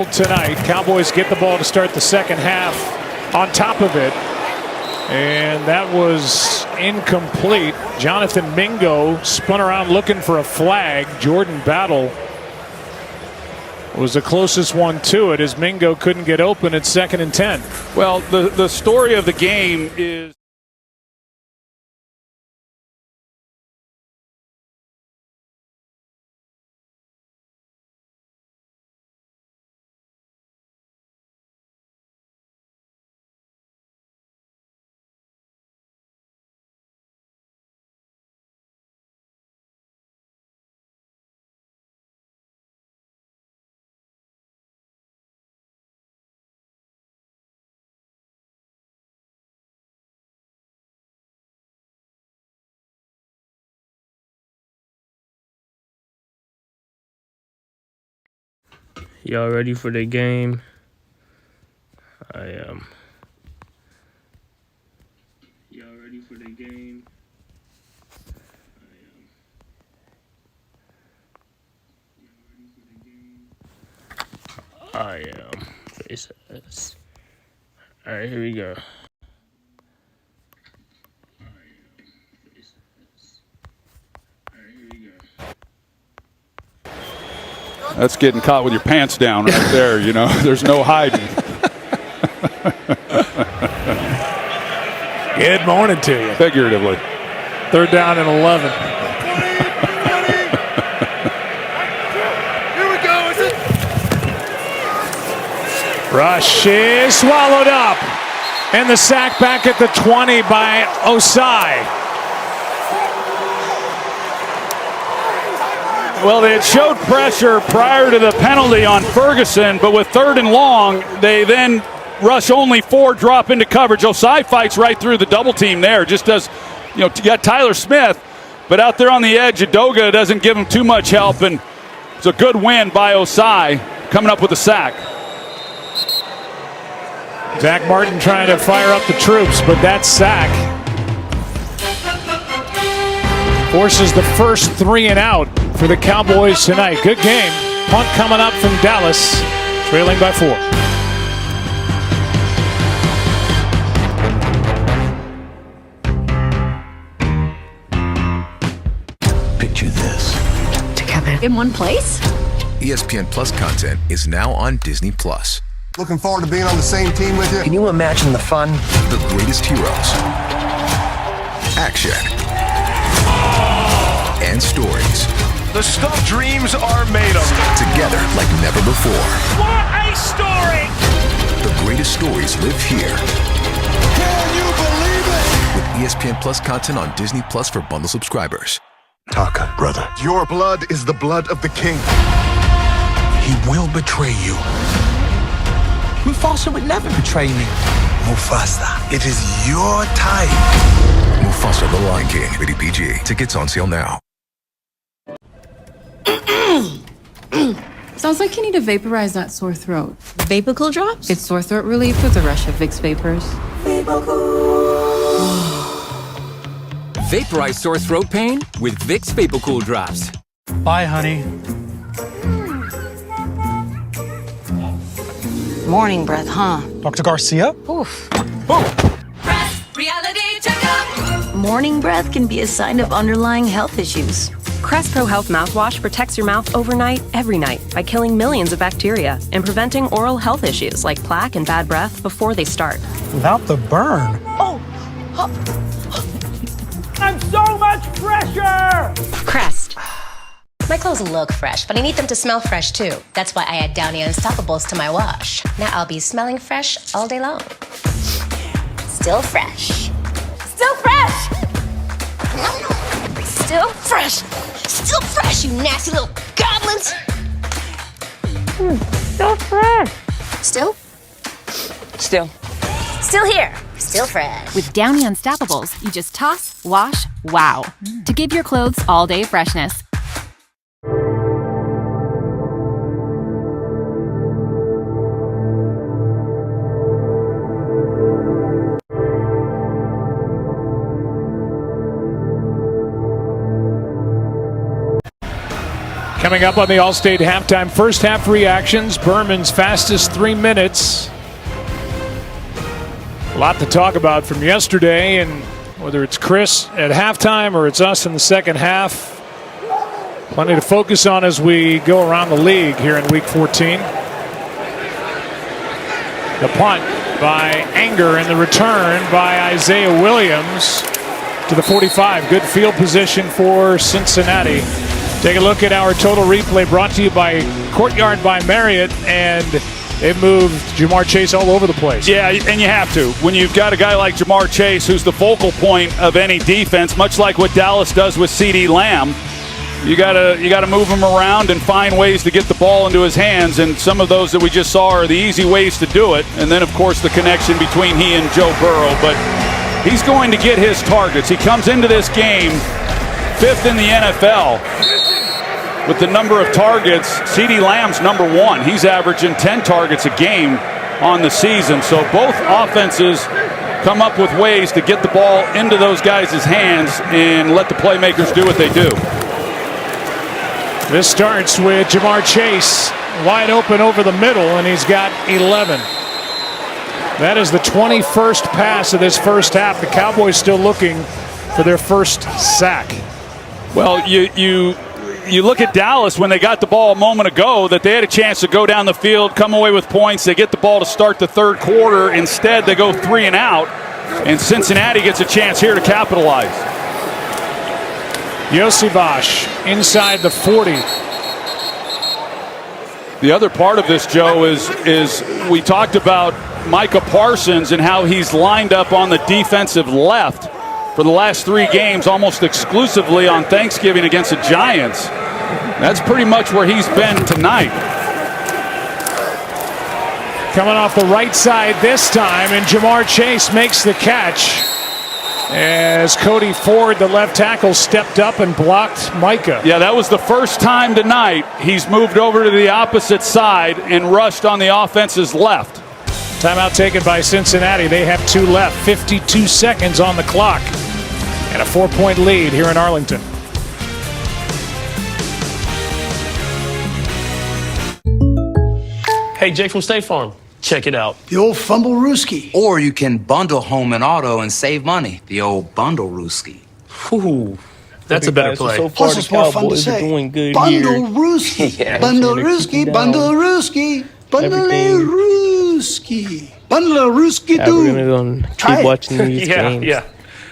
Tonight, Cowboys get the ball to start the second half on top of it, and that was incomplete. Jonathan Mingo spun around looking for a flag. Jordan Battle was the closest one to it as Mingo couldn't get open at 2nd and 10. Well, the story of the game is Y'all ready for the game? I am. Y'all ready for the game? I am. Y'all ready for the game? I am. Faces. Alright, here we go. that's getting caught with your pants down right there. You know, there's no hiding. Good morning to you. Figuratively. 3rd down and 11. Here we go, is it? Rush is swallowed up, and the sack back at the 20 by Osai. Well, they had showed pressure prior to the penalty on Ferguson, but with 3rd and long, they then rush only 4, drop into coverage. Osai fights right through the double team there. Just does, you got Tyler Smith, but out there on the edge, Udoga doesn't give him too much help, and it's a good win by Osai, coming up with a sack. Zach Martin trying to fire up the troops, but that sack forces the first 3 and out for the Cowboys tonight. Good game. Punt coming up from Dallas, trailing by 4. Picture this. Together in one place? ESPN Plus content is now on Disney Plus. Looking forward to being on the same team with you. Can you imagine the fun? The greatest heroes, action, and stories. The stuff dreams are made of. Together like never before. What a story! The greatest stories live here. Can you believe it? With ESPN Plus content on Disney Plus for bundle subscribers. Taka, brother. Your blood is the blood of the king. He will betray you. Mufasa would never betray me. Mufasa, it is your time. Mufasa the Lion King. Rated PG. Tickets on sale now. Sounds like you need to vaporize that sore throat. Vapor drops? It's sore throat relief with a rush of Vicks Vapors. Vaporize sore throat pain with Vicks VapoCool Drops. Bye, honey. Morning breath, huh? Dr. Garcia? Oof. Reality checkup. Morning breath can be a sign of underlying health issues. Crest Pro Health mouthwash protects your mouth overnight, every night, by killing millions of bacteria and preventing oral health issues like plaque and bad breath before they start. Without the burn. I'm so much fresher! Crest. My clothes look fresh, but I need them to smell fresh too. That's why I add Downy Unstoppables to my wash. Now I'll be smelling fresh all day long. Still fresh. Still fresh! Still fresh! Still fresh, you nasty little goblins! So fresh. Still? Still. Still here. Still fresh. With Downy Unstoppables, you just toss, wash, wow. To give your clothes all day freshness. Coming up on the Allstate halftime first half reactions, Berman's fastest 3 minutes. A lot to talk about from yesterday, and whether it's Chris at halftime or it's us in the second half, plenty to focus on as we go around the league here in Week 14. The punt by Anger and the return by Isaiah Williams to the 45. Good field position for Cincinnati. Take a look at our total replay brought to you by Courtyard by Marriott, and it moved Jamar Chase all over the place. Yeah, and you have to. When you've got a guy like Jamar Chase who's the focal point of any defense, much like what Dallas does with CeeDee Lamb, you gotta move him around and find ways to get the ball into his hands, and some of those that we just saw are the easy ways to do it. And then, of course, the connection between he and Joe Burrow. But he's going to get his targets. He comes into this game 5th in the NFL with the number of targets. CeeDee Lamb's number 1. He's averaging 10 targets a game on the season. So both offenses come up with ways to get the ball into those guys' hands and let the playmakers do what they do. This starts with Jamar Chase wide open over the middle, and he's got 11. That is the 21st pass of this first half. The Cowboys still looking for their first sack. Well, you look at Dallas when they got the ball a moment ago, that they had a chance to go down the field, come away with points. They get the ball to start the third quarter. Instead, they go 3 and out, and Cincinnati gets a chance here to capitalize. Yosivash inside the 40. The other part of this, Joe, is we talked about Micah Parsons and how he's lined up on the defensive left for the last 3 games, almost exclusively on Thanksgiving against the Giants. That's pretty much where he's been tonight. Coming off the right side this time, and Jamar Chase makes the catch as Cody Ford, the left tackle, stepped up and blocked Micah. Yeah, that was the first time tonight he's moved over to the opposite side and rushed on the offense's left. Timeout taken by Cincinnati. They have 2 left, 52 seconds on the clock, and a 4-point lead here in Arlington. Hey, Jake from State Farm. Check it out. The old Fumble-Rooski. Or you can bundle home and auto and save money. The old Bundle-Rooski. Ooh, that's a better play. So far, the Cowboys are doing good Bundle-Rooski. Yeah, Bundle-Rooski. Bundle-Rooski. Bundle-Rooski. Bundle-Rooski We're going to keep watching these games. Yeah.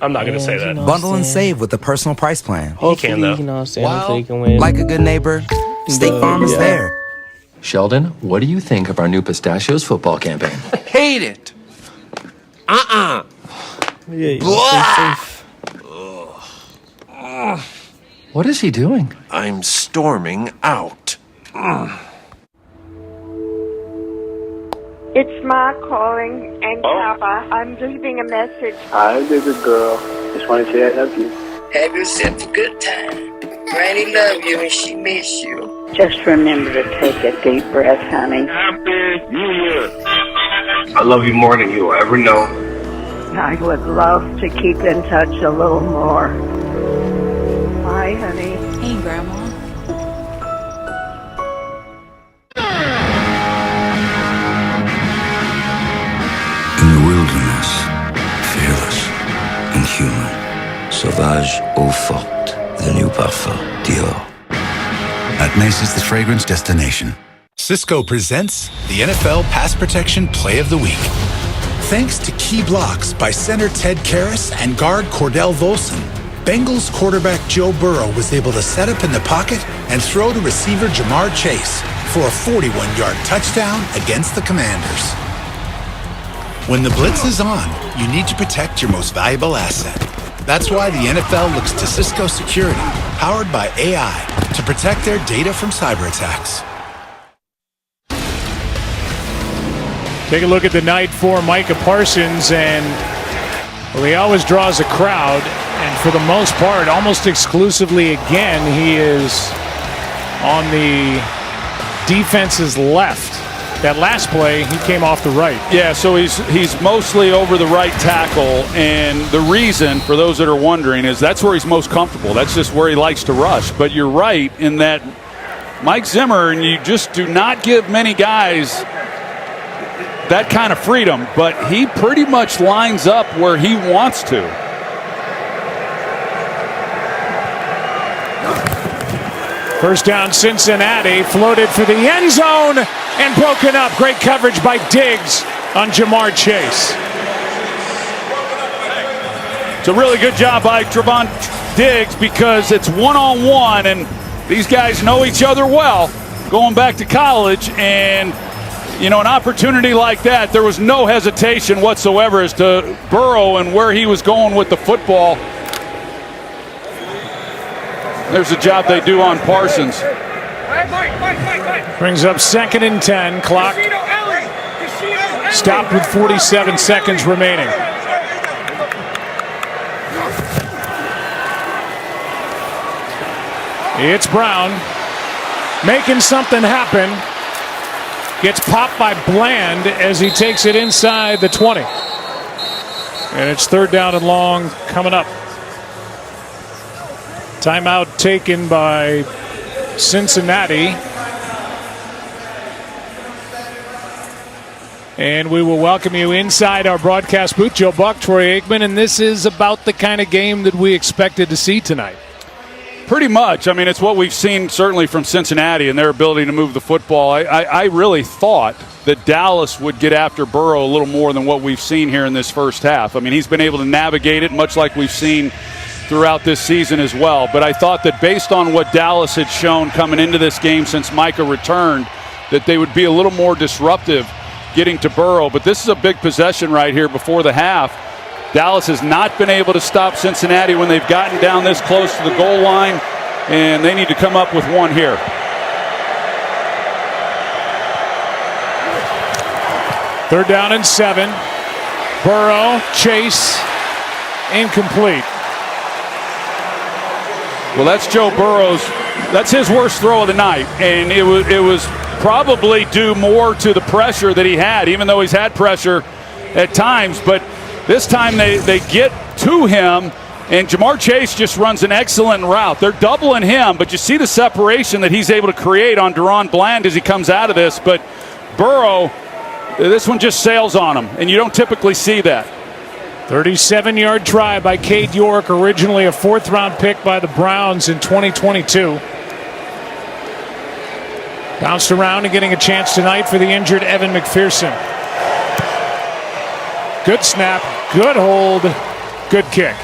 I'm not going to say that. Bundle and save with the personal price plan. Hopefully, though. you know what I'm saying? Hopefully he can win. Like a good neighbor, State Farm is there. Sheldon, what do you think of our new Pistachios football campaign? Hate it. Yeah, What is he doing? I'm storming out. It's Ma calling, and Papa, I'm leaving a message. Hi, baby girl. Just want to say I love you. Have yourself a good time. Granny love you and she miss you. Just remember to take a deep breath, honey. Happy New Year. I love you more than you'll ever know. I would love to keep in touch a little more. Bye, honey. Hey, Grandma. In the wilderness, fearless and human. Sauvage eau forte, the new parfum, Dior. At Macy's, the fragrance destination. Cisco presents the NFL Pass Protection Play of the Week. Thanks to key blocks by center Ted Karras and guard Cordell Volson, Bengals quarterback Joe Burrow was able to set up in the pocket and throw to receiver Jamar Chase for a 41-yard touchdown against the Commanders. When the blitz is on, you need to protect your most valuable asset. That's why the NFL looks to Cisco Security, powered by AI, to protect their data from cyber attacks. Take a look at the night for Micah Parsons, and well, he always draws a crowd, and for the most part, almost exclusively again, he is on the defense's left. That last play, he came off the right. Yeah, so he's mostly over the right tackle, and the reason, for those that are wondering, is that's where he's most comfortable. That's just where he likes to rush. But you're right in that Mike Zimmer, and you just do not give many guys that kind of freedom, but he pretty much lines up where he wants to. First down, Cincinnati, floated for the end zone and broken up. Great coverage by Diggs on Jamar Chase. It's a really good job by Trevon Diggs because it's one-on-one, and these guys know each other well going back to college, and an opportunity like that, there was no hesitation whatsoever as to Burrow and where he was going with the football. There's a job they do on Parsons. Brings up 2nd and 10. Clock stopped with 47 seconds remaining. It's Brown making something happen. Gets popped by Bland as he takes it inside the 20. And it's 3rd down and long coming up. Timeout taken by Cincinnati. And we will welcome you inside our broadcast booth. Joe Buck, Troy Aikman, and this is about the kind of game that we expected to see tonight. Pretty much. I mean, it's what we've seen certainly from Cincinnati and their ability to move the football. I really thought that Dallas would get after Burrow a little more than what we've seen here in this first half. I mean, he's been able to navigate it much like we've seen throughout this season as well. But I thought that based on what Dallas had shown coming into this game since Micah returned, that they would be a little more disruptive getting to Burrow. But this is a big possession right here before the half. Dallas has not been able to stop Cincinnati when they've gotten down this close to the goal line, and they need to come up with one here. Third down and 7. Burrow, Chase, incomplete. Well, that's Joe Burrow's. That's his worst throw of the night, and it was probably due more to the pressure that he had, even though he's had pressure at times. But this time they get to him, and Jamar Chase just runs an excellent route. They're doubling him, but you see the separation that he's able to create on Deron Bland as he comes out of this. But Burrow, this one just sails on him, and you don't typically see that. 37-yard try by Cade York, originally a 4th-round pick by the Browns in 2022. Bounced around and getting a chance tonight for the injured Evan McPherson. Good snap, good hold, good kick.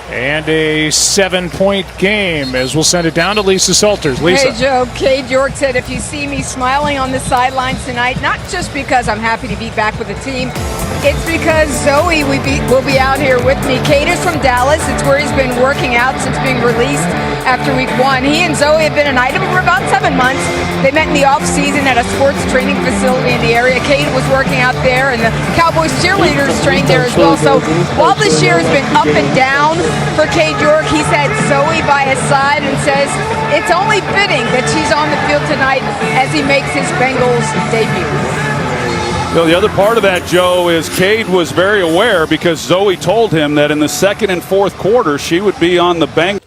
And a 7-point game as we'll send it down to Lisa Salters. Lisa. Hey, Joe. Cade York said, if you see me smiling on the sidelines tonight, not just because I'm happy to be back with the team, it's because Zoe will be out here with me. Cade is from Dallas. It's where he's been working out since being released after week 1. He and Zoe have been an item for about 7 months. They met in the off-season at a sports training facility in the area. Cade was working out there, and the Cowboys cheerleaders trained there as well. So while this year has been up and down for Cade York, he's had Zoe by his side and says it's only fitting that she's on the field tonight as he makes his Bengals debut. The other part of that, Joe, is Cade was very aware because Zoe told him that in the 2nd and 4th quarter she would be on the Bengals.